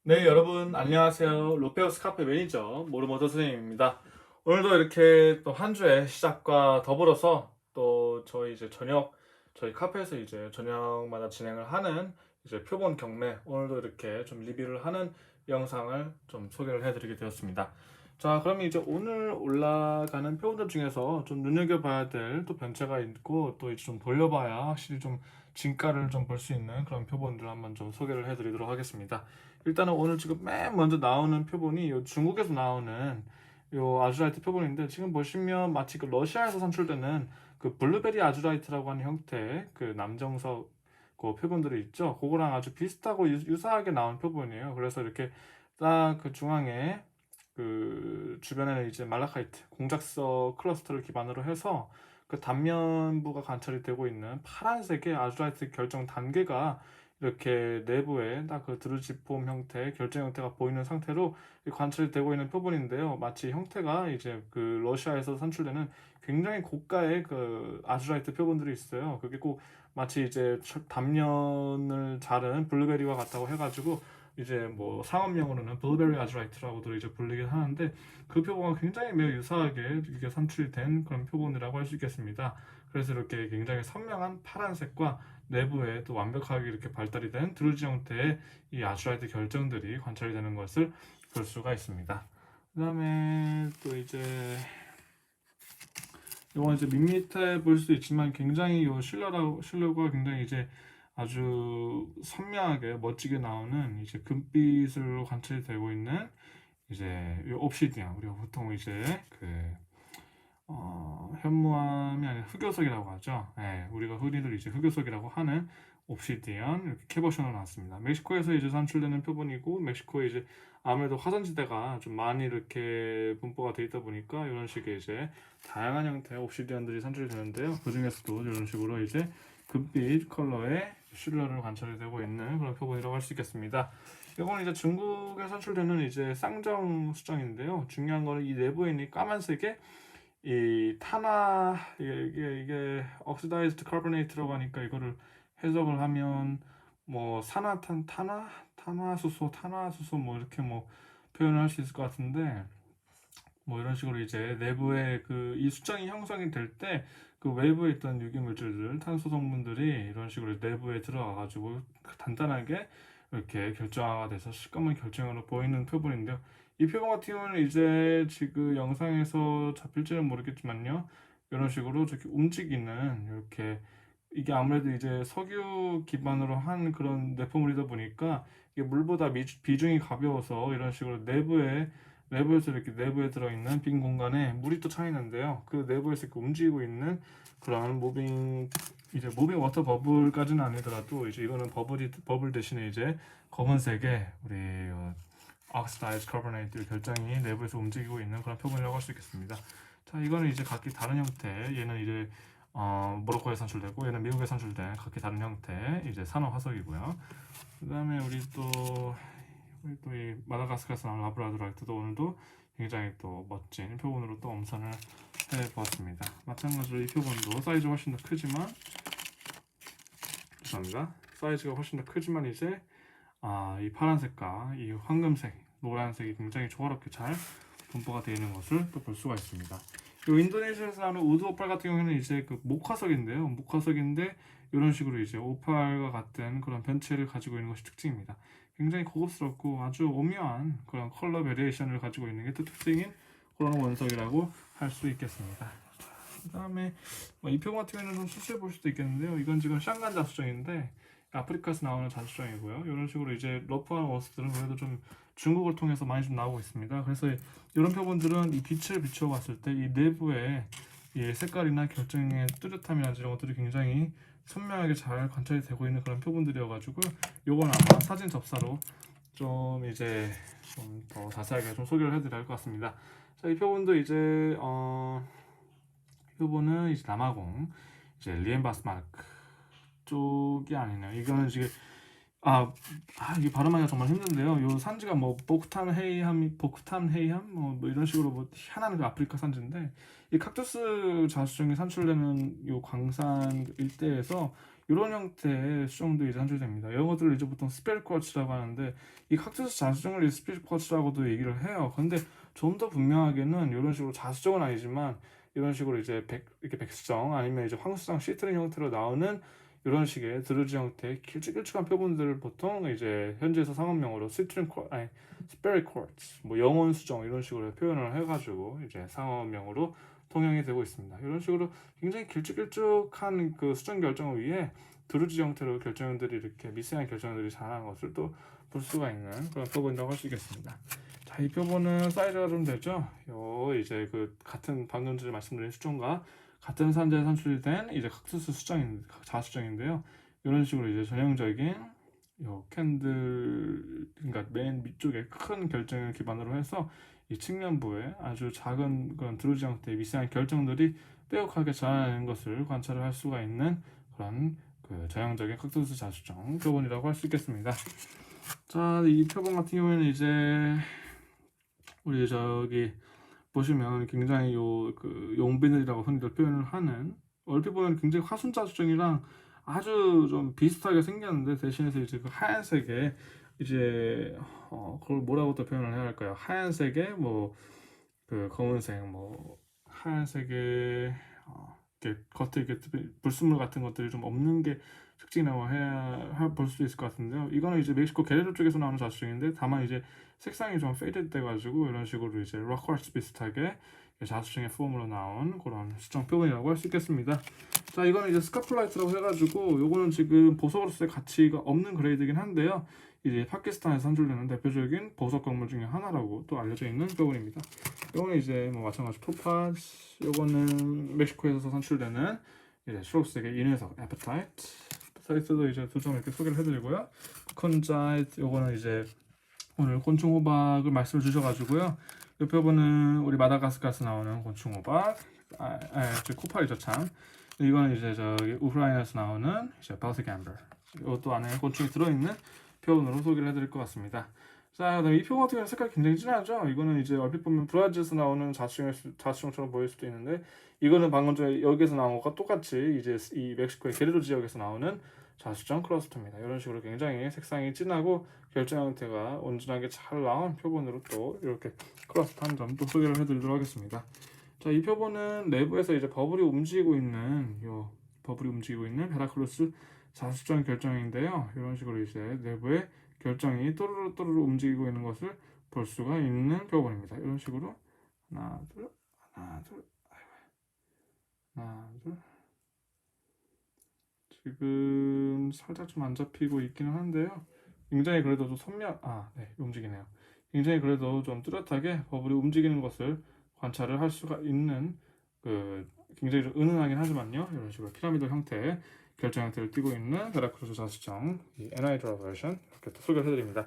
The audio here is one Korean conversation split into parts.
네, 여러분 안녕하세요. 로페우스 카페 매니저 모르모터 선생님입니다. 오늘도 이렇게 또 한 주의 시작과 더불어서 또 저희 카페에서 이제 저녁마다 진행을 하는 이제 표본 경매, 오늘도 이렇게 좀 리뷰를 하는 영상을 좀 소개를 해드리게 되었습니다. 자, 그러면 이제 오늘 올라가는 표본들 중에서 좀 눈여겨봐야 될 또 변체가 있고, 또 이제 좀 돌려봐야 확실히 좀 진가를 좀 볼 수 있는 그런 표본들 한번 좀 소개를 해드리도록 하겠습니다. 일단은 오늘 지금 맨 먼저 나오는 표본이 요 중국에서 나오는 요 아주라이트 표본인데, 지금 보시면 마치 그 러시아에서 산출되는 그 블루베리 아주라이트라고 하는 형태 그 남정석 그 표본들이 있죠. 그거랑 아주 비슷하고 유사하게 나온 표본이에요. 그래서 이렇게 딱 그 중앙에 그 주변에는 이제 말라카이트 공작석 클러스터를 기반으로 해서 그 단면부가 관찰이 되고 있는 파란색의 아주라이트 결정 단계가 이렇게 내부에 딱 그 드루지폼 형태, 결정 형태가 보이는 상태로 관찰이 되고 있는 표본인데요. 마치 형태가 이제 그 러시아에서 산출되는 굉장히 고가의 그 아주라이트 표본들이 있어요. 그게 꼭 마치 이제 단면을 자른 블루베리와 같다고 해가지고 이제 뭐 상업용으로는 블루베리 아주라이트라고도 이제 불리긴 하는데, 그 표본과 굉장히 매우 유사하게 이게 산출이 된 그런 표본이라고 할 수 있겠습니다. 그래서 이렇게 굉장히 선명한 파란색과 내부에 또 완벽하게 이렇게 발달이 된 드루지 형태의 이 아주라이트 결정들이 관찰이 되는 것을 볼 수가 있습니다. 그 다음에 또 이제 이건 이제 밋밋해 보일 수도 있지만 굉장히 이 실루가 굉장히 이제 아주 선명하게 멋지게 나오는 이제 금빛으로 관찰이 되고 있는 이제 이 옵시디안, 우리가 보통 이제 그 현무암이 아니라 흑요석이라고 하죠. 예, 우리가 흔히들 이제 흑요석이라고 하는 옵시디언 이렇게 캐버션으로 나왔습니다. 멕시코에서 이제 산출되는 표본이고, 멕시코에 이제 아무래도 화산지대가 좀 많이 이렇게 분포가 되어 있다 보니까 이런 식의 이제 다양한 형태의 옵시디언들이 산출이 되는데요. 그 중에서도 이런 식으로 이제 금빛 컬러의 실러를 관찰이 되고 있는 그런 표본이라고 할 수 있겠습니다. 이건 이제 중국에 산출되는 이제 쌍정 수정인데요. 중요한 거는 이 내부에 있는 까만색의 이 탄화, 이게 oxidized carbonate라고 하니까 이거를 해석을 하면 뭐 탄화수소 뭐 이렇게 뭐 표현을 할 수 있을 것 같은데, 뭐 이런 식으로 이제 내부에 그 이 수정이 형성이 될 때 그 외부에 있던 유기 물질들, 탄소 성분들이 이런 식으로 내부에 들어가 가지고 단단하게 이렇게 결정화가 돼서 시꺼먼 결정으로 보이는 표본인데요. 이 표본 같은 경우는 이제 지금 영상에서 잡힐지는 모르겠지만요, 이런 식으로 저렇게 움직이는, 이렇게 이게 아무래도 이제 석유 기반으로 한 그런 내포물이다 보니까 이게 물보다 비중이 가벼워서 이런 식으로 내부에서 이렇게 내부에 들어있는 빈 공간에 물이 또 차 있는데요. 그 내부에서 이렇게 움직이고 있는 그런 무빙 워터 버블까지는 아니더라도 이제 이거는 버블 대신에 이제 검은색의 우리 oxidized carbonate 결정이 내부에서 움직이고 있는 그런 표본이라고 할 수 있겠습니다. 자, 이거는 이제 각기 다른 형태. 얘는 이제 모로코에 산출되고, 얘는 미국에 산출된 각기 다른 형태 이제 산화 화석이고요. 그다음에 우리 또 이 마다가스카르에서 나온 라브라도라이트도 오늘도 굉장히 또 멋진 표본으로 또 엄선을 해보았습니다. 마찬가지로 이 표본도 사이즈가 훨씬 더 크지만, 죄송합니다. 사이즈가 훨씬 더 크지만 이제 이 파란색과 이 황금색, 노란색이 굉장히 조화롭게 잘 분포가 되어 있는 것을 또 볼 수가 있습니다. 이 인도네시아에서 나오는 우드 오팔 같은 경우에는 이제 그 목화석인데요. 목화석인데 이런 식으로 이제 오팔과 같은 그런 변체를 가지고 있는 것이 특징입니다. 굉장히 고급스럽고 아주 오묘한 그런 컬러 베리에이션을 가지고 있는 게 또 특징인 그런 원석이라고 할 수 있겠습니다. 그 다음에 이 표본 같은 경우는 좀 수수해 볼 수도 있겠는데요. 이건 지금 샹간 자수정인데 아프리카에서 나오는 자수정이고요. 이런 식으로 이제 러프한 워스들은 그래도 좀 중국을 통해서 많이 좀 나오고 있습니다. 그래서 이런 표본들은 이 빛을 비추어 봤을 때 이 내부에 이 색깔이나 결정의 뚜렷함이라든지 이런 것들이 굉장히 선명하게 잘 관찰이 되고 있는 그런 표본들이어가지고, 요건 아마 사진 접사로 좀 이제 좀 더 자세하게 좀 소개를 해드려야 할 것 같습니다. 자, 이 표본도 이제 표본은 이제 남아공 이제 리엠바스마르크 쪽이 아니네요. 이거는 지금 이게 발음하기가 정말 힘든데요. 요 산지가 뭐 보크탄 헤이함 뭐 이런 식으로 뭐 희한한 그 아프리카 산지인데, 이 칵투스 자수정이 산출되는 요 광산 일대에서 이런 형태의 수정도 이제 산출됩니다. 이런 것들을 이제 보통 스펠 쿼츠라고 하는데 이 칵투스 자수정을 이제 스펠 쿼츠라고도 얘기를 해요. 근데 좀 더 분명하게는 이런 식으로 자수정은 아니지만 이런 식으로 이제 이렇게 백수정 아니면 이제 황수정 시트링 형태로 나오는 이런 식의 드루즈 형태의 길쭉길쭉한 표본들을 보통 이제 현지에서 상업명으로 스페리 쿼츠, 뭐 영원 수정 이런 식으로 표현을 해가지고 이제 상업명으로 통용이 되고 있습니다. 이런 식으로 굉장히 길쭉길쭉한 그 수정 결정을 위해 드루즈 형태로 결정들이 이렇게 미세한 결정들이 자라는 것을 또 볼 수가 있는 그런 표본이라고 할 수 있겠습니다. 자, 이 표본은 사이즈가 좀 되죠. 요 이제 그 같은 방금 전에 말씀드린 수정과 같은 산재에 산출된 이제 칵투스 자수정인데요. 이런 식으로 이제 전형적인 요 캔들 그러니까 맨 밑쪽에 큰 결정을 기반으로 해서 이 측면부에 아주 작은 그런 드루즈 형태의 미세한 결정들이 빼곡하게 자라나는 것을 관찰을 할 수가 있는 그런 그 전형적인 칵투스 자수정 표본이라고 할 수 있겠습니다. 자, 이 표본 같은 경우에는 이제 우리 저기 보시면 굉장히 그 용비늘이라고 흔히들 표현을 하는 얼핏 보면 굉장히 화순자수정이랑 아주 좀 비슷하게 생겼는데 대신해서 이제 그 하얀색에 이제 그걸 뭐라고 또 표현을 해야 할까요? 하얀색에 뭐 그 검은색 뭐 하얀색에 이렇게 겉에 이렇게 불순물 같은 것들이 좀 없는 게 특징이라고 해야 볼 수 있을 것 같은데요. 이거는 이제 멕시코 게레로 쪽에서 나오는 자수정인데 다만 이제 색상이 좀 페이드 돼가지고 이런 식으로 이제 락화츠 비슷하게 자수정의 폼으로 나온 그런 수정 표본이라고 할 수 있겠습니다. 자, 이거는 이제 스카플라이트라고 해가지고 요거는 지금 보석으로서의 가치가 없는 그레이드긴 한데요. 이제 파키스탄에서 산출되는 대표적인 보석 광물 중에 하나라고 또 알려져 있는 표본입니다. 요거는 이제 뭐 마찬가지 토파즈, 요거는 멕시코에서 산출되는 이제 초록색의 인외석 에피타이트도 이제 두 점 이렇게 소개를 해드리고요. 콘자이트 요거는 이제 오늘 곤충호박을 말씀을 주셔가지고요. 이 표본은 우리 마다가스카르에서 나오는 곤충호박, 코팔이죠 참. 이건 이제 저기 우크라이나에서 나오는 이제 발틱 앰버. 이것도 안에 곤충이 들어있는 표본으로 소개를 해드릴 것 같습니다. 자, 그다음에 이 표본 같은 경우는 색깔이 굉장히 진하죠. 이거는 이제 얼핏 보면 브라질에서 나오는 자수정처럼 보일 수도 있는데 이거는 방금 전에 여기에서 나온 것과 똑같이 이제 이 멕시코의 게레로 지역에서 나오는 자수정 클러스터입니다. 이런 식으로 굉장히 색상이 진하고 결정 형태가 온전하게 잘 나온 표본으로 또 이렇게 클러스터 한 점 또 소개를 해드리도록 하겠습니다. 자, 이 표본은 내부에서 이제 버블이 움직이고 있는 베라클루스 자수정 결정인데요. 이런 식으로 이제 내부에 결정이 또르르 또르르 움직이고 있는 것을 볼 수가 있는 표본입니다. 이런 식으로 하나 둘 지금 살짝 좀 안 잡히고 있기는 한데요. 굉장히 그래도 좀 움직이네요. 굉장히 그래도 좀 뚜렷하게 버블이 움직이는 것을 관찰을 할 수가 있는 그 굉장히 좀 은은하긴 하지만요. 이런 식으로 피라미드 형태의 결정 형태를 띠고 있는 베라크루스 자수정 이 NIDRA 버전 이렇게 또 소개를 해드립니다.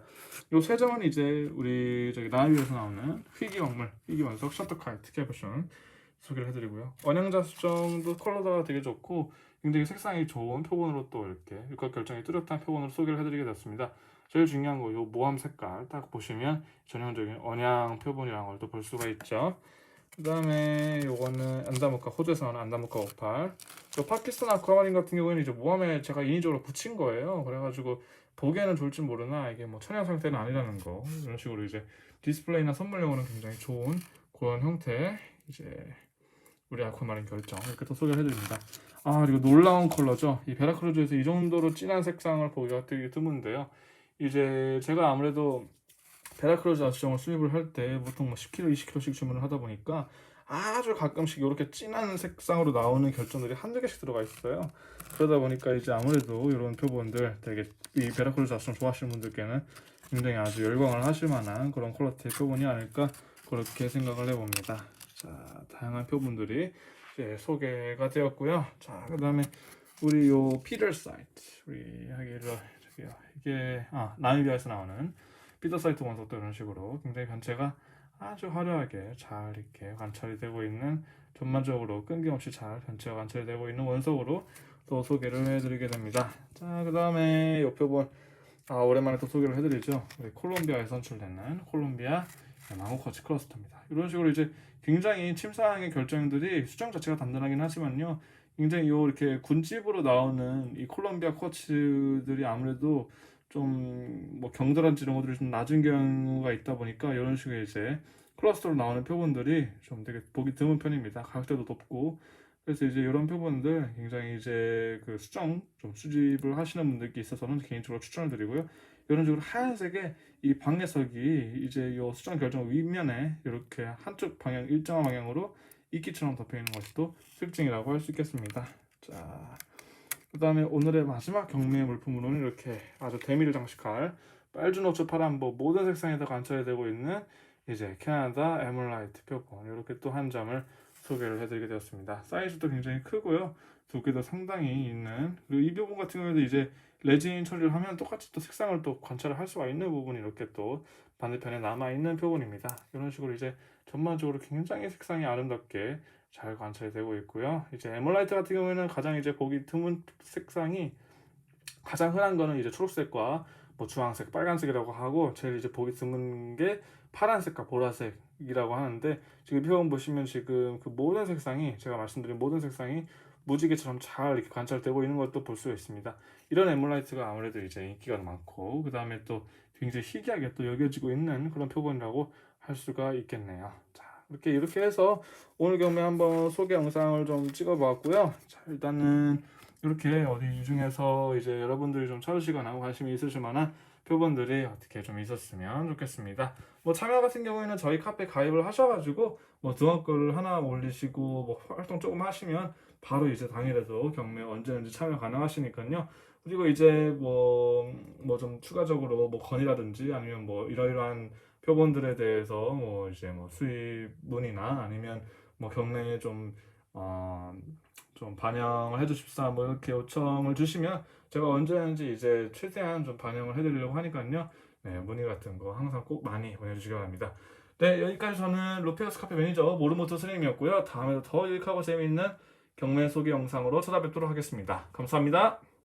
이 세 점은 이제 우리 저기 나이비에서 나오는 희귀 원석 셔터카이트 캐버션 소개를 해드리고요. 언양자수정도 컬러가 되게 좋고 굉장히 색상이 좋은 표본으로 또 이렇게 육각 결정이 뚜렷한 표본으로 소개를 해드리게 되었습니다. 제일 중요한 거 요 모함 색깔 딱 보시면 전형적인 언양 표본이라는 걸 또 볼 수가 있죠. 그 다음에 요거는 호주에서 나오는 안다무카 58. 요 파키스탄 아쿠아마린 같은 경우에는 이제 모함에 제가 인위적으로 붙인 거예요. 그래가지고 보기에는 좋을지 모르나 이게 뭐 천연 상태는 아니라는 거. 이런 식으로 이제 디스플레이나 선물용으로는 굉장히 좋은 그런 형태의 이제 우리 아쿠아마린 결정 이렇게 또 소개를 해드립니다. 그리고 놀라운 컬러죠. 이 베라크루즈에서 이 정도로 진한 색상을 보기가 되게 드문데요. 이제 제가 아무래도 베라크루즈 자수정을 수입을 할 때 보통 뭐 10kg, 20kg씩 주문을 하다 보니까 아주 가끔씩 이렇게 진한 색상으로 나오는 결정들이 한두 개씩 들어가 있어요. 그러다 보니까 이제 아무래도 이런 표본들 되게 이 베라크루즈 자수정 좋아하시는 분들께는 굉장히 아주 열광을 하실 만한 그런 퀄리티의 표본이 아닐까 그렇게 생각을 해봅니다. 자, 다양한 표본들이 이제 소개가 되었고요. 자, 그 다음에 우리 요 피터 사이트 우리 저기요 이게 나미비아에서 나오는 피터 사이트 원석도 이런 식으로 굉장히 변체가 아주 화려하게 잘 이렇게 관찰이 되고 있는 전반적으로 끊김없이 잘 변체가 관찰이 되고 있는 원석으로 또 소개를 해드리게 됩니다. 자, 그 다음에 이 표본 오랜만에 또 소개를 해드리죠. 우리 콜롬비아에서 선출되는 콜롬비아 망고커치 클러스터입니다. 이런 식으로 이제 굉장히 침상의 결정들이 수정 자체가 단단하긴 하지만요. 굉장히 요 이렇게 군집으로 나오는 이 콜롬비아 쿼츠들이 아무래도 좀 뭐 경도라든지 이런 것들이 좀 낮은 경우가 있다 보니까 이런 식의 이제 클러스터로 나오는 표본들이 좀 되게 보기 드문 편입니다. 가격대도 높고. 그래서 이제 이런 표본들 굉장히 이제 그 수정 좀 수집을 하시는 분들께 있어서는 개인적으로 추천을 드리고요. 이런 식으로 하얀색의 이 방해석이 이제 요 수정 결정 윗면에 이렇게 한쪽 방향 일정한 방향으로 이끼처럼 덮여 있는 것이 또 특징이라고 할 수 있겠습니다. 자, 그다음에 오늘의 마지막 경매 물품으로는 이렇게 아주 대미를 장식할 빨주노초 파란보 모든 색상에다 관찰이 되고 있는 이제 캐나다 에멀라이트 표본 이렇게 또 한 점을 소개를 해드리게 되었습니다. 사이즈도 굉장히 크고요. 두께도 상당히 있는, 그리고 이 부분 같은 경우에도 이제 레진 처리를 하면 똑같이 또 색상을 또 관찰을 할 수가 있는 부분이 이렇게 또 반대편에 남아 있는 표본입니다. 이런 식으로 이제 전반적으로 굉장히 색상이 아름답게 잘 관찰이 되고 있고요. 이제 에멀라이트 같은 경우에는 가장 이제 보기 드문 색상이, 가장 흔한 거는 이제 초록색과 뭐 주황색, 빨간색이라고 하고, 제일 이제 보기 드문 게 파란색과 보라색이라고 하는데, 지금 표본 보시면 지금 그 모든 색상이, 제가 말씀드린 모든 색상이 무지개처럼 잘 이렇게 관찰되고 있는 것도 볼 수 있습니다. 이런 에멀라이트가 아무래도 이제 인기가 많고, 그 다음에 또 굉장히 희귀하게 또 여겨지고 있는 그런 표본이라고 할 수가 있겠네요. 자, 이렇게 해서 오늘 경매 한번 소개 영상을 좀 찍어봤고요. 자, 일단은 이렇게 어디 이 중에서 이제 여러분들이 좀 찾으시거나 관심이 있으실 만한 표본들이 어떻게 좀 있었으면 좋겠습니다. 뭐 참여 같은 경우에는 저희 카페 가입을 하셔가지고 뭐 등록글 하나 올리시고 뭐 활동 조금 하시면 바로 이제 당일에도 경매 언제든지 참여 가능하시니까요. 그리고 이제 뭐 좀 추가적으로 뭐 건의라든지 아니면 뭐 이러이러한 표본들에 대해서 뭐 이제 뭐 수입 문의나 아니면 뭐 경매에 좀 반영을 해주십사 뭐 이렇게 요청을 주시면 제가 언제든지 이제 최대한 좀 반영을 해드리려고 하니까요. 네, 문의 같은 거 항상 꼭 많이 보내주시기 바랍니다. 네, 여기까지 저는 로페어스 카페 매니저 모르모토 선생님이었고요. 다음에도 더 유익하고 재미있는 경매 소개 영상으로 찾아뵙도록 하겠습니다. 감사합니다.